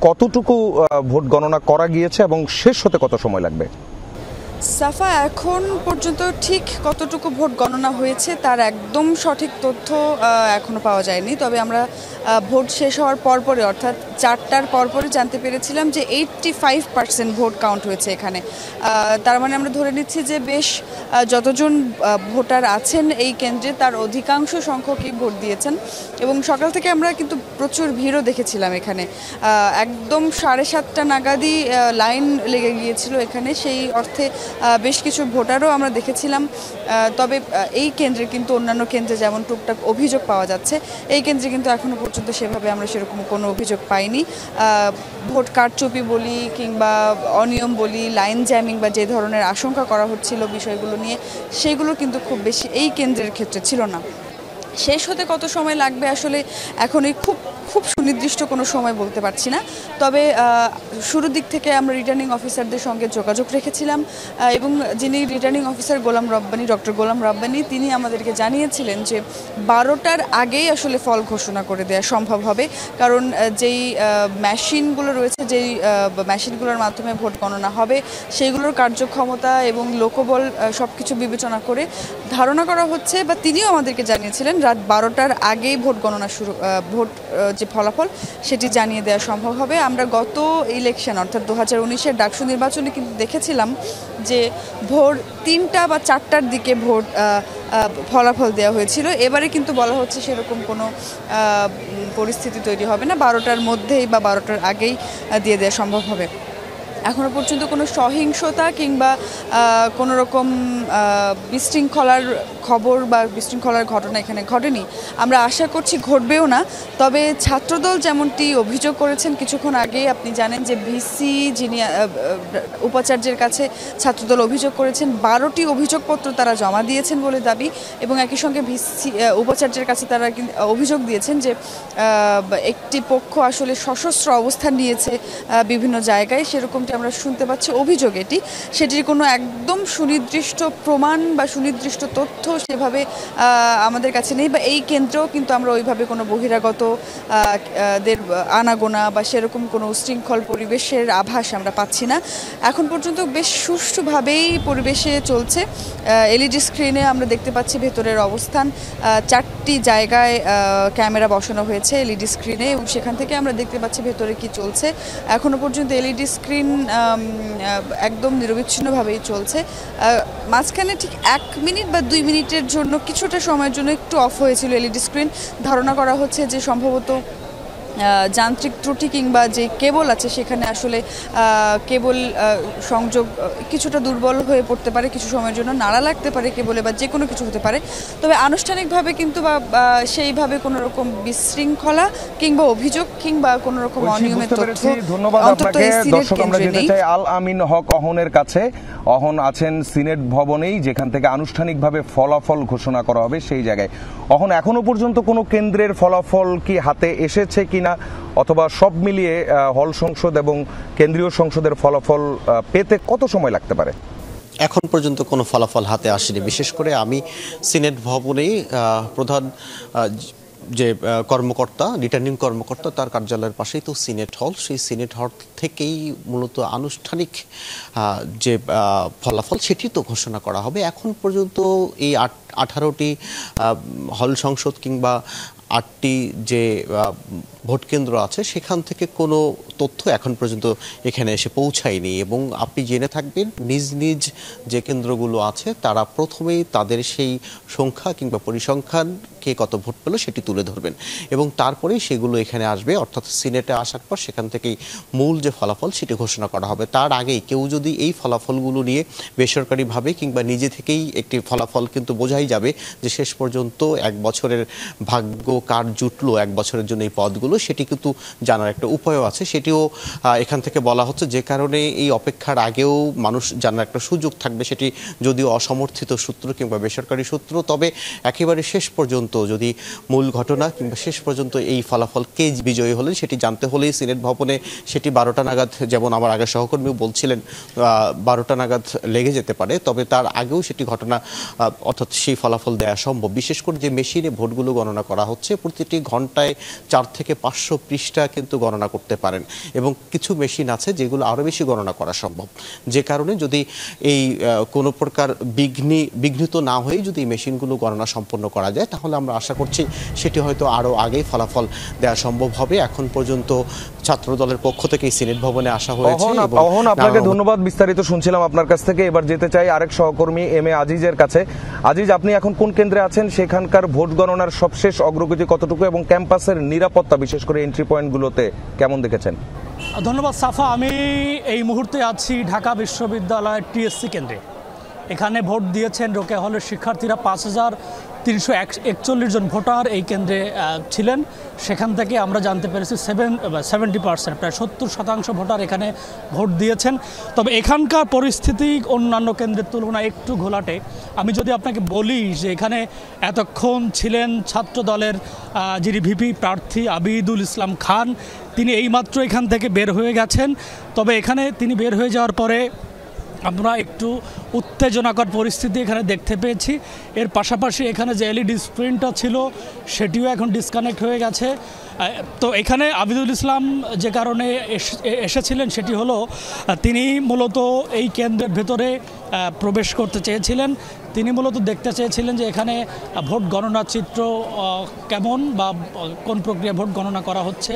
কতটুকু ভোট গণনা করা গিয়েছে এবং শেষ হতে কত সময় লাগবে? সাফা, এখন পর্যন্ত ঠিক কতটুকু ভোট গণনা হয়েছে তার একদম সঠিক তথ্য এখনো পাওয়া যায়নি। তবে আমরা ভোট শেষ হওয়ার পরপরই, অর্থাৎ 4টার পরপরই জানতে পেরেছিলাম যে 85% ভোট কাউন্ট হয়েছে এখানে। তার মানে আমরা ধরে নিচ্ছি যে বেশ যতজন ভোটার আছেন এই কেন্দ্রে তার অধিকাংশ সংখ্যকই ভোট দিয়েছেন। এবং সকাল থেকে আমরা কিন্তু প্রচুর ভিড়ও দেখেছিলাম এখানে। একদম 7:30 নাগাদই লাইন লেগে গিয়েছিল এখানে, সেই অর্থে বেশ কিছু ভোটারও আমরা দেখেছিলাম। তবে এই কেন্দ্রে কিন্তু অন্যান্য কেন্দ্রে যেমন টুকটাক অভিযোগ পাওয়া যাচ্ছে, এই কেন্দ্রে কিন্তু এখনও পর্যন্ত সেভাবে আমরা সেরকম কোনো অভিযোগ পাইনি। ভোট কারচুপি বলি কিংবা অনিয়ম বলি, লাইন জ্যামিং বা যে ধরনের আশঙ্কা করা হচ্ছিল বিষয়গুলো নিয়ে, সেগুলো কিন্তু খুব বেশি এই কেন্দ্রের ক্ষেত্রে ছিল না। শেষ হতে কত সময় লাগবে আসলে এখনই খুব সুনির্দিষ্ট কোনো সময় বলতে পারছি না। তবে শুরুর দিক থেকে আমরা রিটার্নিং অফিসারদের সঙ্গে যোগাযোগ রেখেছিলাম এবং যিনি রিটার্নিং অফিসার ডক্টর গোলাম রাব্বানি, তিনি আমাদেরকে জানিয়েছিলেন যে 12টার আগেই আসলে ফল ঘোষণা করে দেওয়া সম্ভব হবে। কারণ যেই মেশিনগুলো রয়েছে, যেই মেশিনগুলোর মাধ্যমে ভোট গণনা হবে, সেইগুলোর কার্যক্ষমতা এবং লোকবল সব কিছু বিবেচনা করে ধারণা করা হচ্ছে, বা তিনিও আমাদেরকে জানিয়েছিলেন রাত 12টার আগেই ভোট গণনা ভোট যে ফলাফল সেটি জানিয়ে দেওয়া সম্ভব হবে। আমরা গত ইলেকশন অর্থাৎ 2019-এর ডাকসু নির্বাচনে কিন্তু দেখেছিলাম যে ভোর 3টা বা 4টার দিকে ভোট ফলাফল দেওয়া হয়েছিল। এবারে কিন্তু বলা হচ্ছে সেরকম কোনো পরিস্থিতি তৈরি হবে না, 12টার মধ্যেই বা 12টার আগেই দিয়ে দেওয়া সম্ভব হবে। এখনও পর্যন্ত কোনো সহিংসতা কিংবা কোনো রকম বিশৃঙ্খলার খবর বা বিশৃঙ্খলার ঘটনা এখানে ঘটেনি, আমরা আশা করছি ঘটবেও না। তবে ছাত্রদল যেমনটি অভিযোগ করেছেন কিছুক্ষণ আগে, আপনি জানেন যে ভিসি যিনি উপাচার্যের কাছে ছাত্রদল অভিযোগ করেছেন, 12টি অভিযোগপত্র তারা জমা দিয়েছেন বলে দাবি, এবং একই সঙ্গে ভিসি উপাচার্যের কাছে তারা অভিযোগ দিয়েছেন যে একটি পক্ষ আসলে সশস্ত্র অবস্থান নিয়েছে বিভিন্ন জায়গায়, সেরকমটি আমরা শুনতে পাচ্ছি অভিযোগ। সেটির কোনো একদম সুনির্দিষ্ট প্রমাণ বা সুনির্দিষ্ট তথ্য সেভাবে আমাদের কাছে নেই, বা এই কেন্দ্রেও কিন্তু আমরা ওইভাবে কোনো বহিরাগত দের আনাগোনা বা সেরকম কোনো উশৃঙ্খল পরিবেশের আভাস আমরা পাচ্ছি না। এখন পর্যন্ত বেশ সুষ্ঠুভাবেই পরিবেশে চলছে। এলইডি স্ক্রিনে আমরা দেখতে পাচ্ছি ভেতরের অবস্থান, 4টি জায়গায় ক্যামেরা বসানো হয়েছে এলইডি স্ক্রিনে, এবং সেখান থেকে আমরা দেখতে পাচ্ছি ভেতরে কি চলছে। এখনও পর্যন্ত এলইডি স্ক্রিন একদম নিরবিচ্ছিন্নভাবেই চলছে। মাঝখানে ঠিক 1 মিনিট বা 2 মিনিটের জন্য কিছুটা সময়ের জন্য একটু অফ হয়েছিল এলইডি স্ক্রিন। ধারণা করা হচ্ছে যে সম্ভবত যান্ত্রিক ত্রুটি কিংবা যে কেবল আছে সেখানে আসলে কেবল সংযোগ কিছুটা দুর্বল হয়ে পড়তে পারে, কিছু সময়ের জন্য নাড়া লাগতে পারে কেবলে, বা যে কোনো কিছু হতে পারে। তবে আনুষ্ঠানিকভাবে কিন্তু সেইভাবে কোনো রকম বিশৃঙ্খলা কিংবা অভিযোগ কিংবা কোনো রকম অনিয়মের তথ্য। ধন্যবাদ আপনাকে। দর্শক, আমরা যেতে চাই আল আমিন হক অহনের কাছে। অহন আছেন সিনেট ভবনেই, যেখান থেকে আনুষ্ঠানিকভাবে ফলাফল ঘোষণা করা হবে সেই জায়গায়। অহন, এখনো পর্যন্ত কোনো কেন্দ্রের ফলাফল কি হাতে এসেছে কিনা, অথবা সব মিলিয়ে হল সংসদ এবং কেন্দ্রীয় সংসদের ফলাফল পেতে কত সময় লাগতে পারে? এখন পর্যন্ত কোনো ফলাফল হাতে আসেনি। বিশেষ করে আমি সিনেট ভবনেই প্রধান যে কর্মকর্তা, রিটার্নিং কর্মকর্তা, তার কার্যালয়ের পাশেই তো সিনেট হল, সেই সিনেট হল থেকেই মূলত আনুষ্ঠানিক যে ফলাফল সেটি তো ঘোষণা করা হবে। এখন পর্যন্ত এই 18টি হল সংসদ কিংবা 8টি যে ভোট কেন্দ্র আছে সেখান থেকে কোনো তথ্য এখন পর্যন্ত এখানে এসে পৌঁছায়নি। এবং আপনি জেনে থাকবেন, নিজ নিজ যে কেন্দ্রগুলো আছে তারা প্রথমেই তাদের সেই সংখ্যা কিংবা পরিসংখ্যান, কে কত ভোট পেল সেটি তুলে ধরবেন, এবং তারপরেই সেগুলো এখানে আসবে। অর্থাৎ সিনেটে আসার পর সেখান থেকেই মূল যে ফলাফল সেটি ঘোষণা করা হবে। তার আগেই কেউ যদি এই ফলাফলগুলো নিয়ে বেসরকারিভাবে কিংবা নিজে থেকেই একটি ফলাফল, কিন্তু বোঝাই যাবে যে শেষ পর্যন্ত 1 বছরের ভাগ্য কার জুটলো 1 বছরের জন্য এই পদগুলো, সেটি কিন্তু জানার একটা উপায়ও আছে। সেটিও এখান থেকে বলা হচ্ছে, যে কারণে এই অপেক্ষার আগেও মানুষ জানার একটা সুযোগ থাকবে, সেটি যদিও অসমর্থিত সূত্র কিংবা বেসরকারি সূত্র। তবে একেবারে শেষ পর্যন্ত পর্যন্ত যদি মূল ঘটনা কিংবা শেষ পর্যন্ত এই ফলাফল কে বিজয়ী হলেন সেটি জানতে হলেই সিনেট ভবনে সেটি 12টা নাগাদ, যেমন আমার আগের সহকর্মীও বলছিলেন 12টা নাগাদ লেগে যেতে পারে, তবে তার আগেও সেটি ঘটনা অর্থাৎ সেই ফলাফল দেওয়া সম্ভব। বিশেষ করে যে মেশিনে ভোটগুলো গণনা করা হচ্ছে প্রতিটি ঘন্টায় 4 থেকে 500 পৃষ্ঠা কিন্তু গণনা করতে পারেন, এবং কিছু মেশিন আছে যেগুলো আরও বেশি গণনা করা সম্ভব। যে কারণে যদি এই কোনো প্রকার বিঘ্নিত না হয়ে যদি এই মেশিনগুলো গণনা সম্পন্ন করা যায় তাহলে আমরা আশা করছি সেটি হয়তো আরও আগেই ফলাফল দেওয়া সম্ভব হবে। এখন পর্যন্ত ছাত্র দলের পক্ষ থেকে সিনেট ভবনে আসা হয়েছে। আপনাকে ধন্যবাদ, বিস্তারিত শুনছিলাম আপনার কাছ থেকে। এবার যেতে চাই আরেক সহকর্মী এম এ আজিজের কাছে। আজিজ, আপনি এখন কোন কেন্দ্রে আছেন? সেখানকার ভোট গণনার সবশেষ অগ্রগতি কতটুকু এবং ক্যাম্পাসের নিরাপত্তা বিশেষ করে এন্ট্রি পয়েন্টগুলোতে কেমন দেখেছেন? ধন্যবাদ সাফা। আমি এই মুহূর্তে আছি ঢাকা বিশ্ববিদ্যালয়ের টিএসসি কেন্দ্রে। এখানে ভোট দিয়েছেন রোকেয়া হলের শিক্ষার্থীরা। 5341 জন ভোটার এই কেন্দ্রে ছিলেন। সেখান থেকে আমরা জানতে পেরেছি 70%, প্রায় 70% ভোটার এখানে ভোট দিয়েছেন। তবে এখানকার পরিস্থিতি অন্যান্য কেন্দ্রের তুলনায় একটু ঘোলাটে। আমি যদি আপনাকে বলি যে এখানে এতক্ষণ ছিলেন ছাত্র দলের যিনি ভিপি প্রার্থী আবিদুল ইসলাম খান, তিনি এইমাত্র এখান থেকে বের হয়ে গেছেন। তবে এখানে তিনি বের হয়ে যাওয়ার পরে আমরা একটু উত্তেজনাকর পরিস্থিতি এখানে দেখতে পেয়েছি। এর পাশাপাশি এখানে যে এলইডি স্ক্রিনটা ছিল সেটিও এখন ডিসকানেক্ট হয়ে গেছে। তো এখানে আবিদুল ইসলাম যে কারণে এসেছিলেন সেটি হলো তিনি মূলত এই কেন্দ্রের ভেতরে প্রবেশ করতে চেয়েছিলেন। তিনি মূলত দেখতে চেয়েছিলেন যে এখানে ভোট গণনার চিত্র কেমন বা কোন প্রক্রিয়া ভোট গণনা করা হচ্ছে।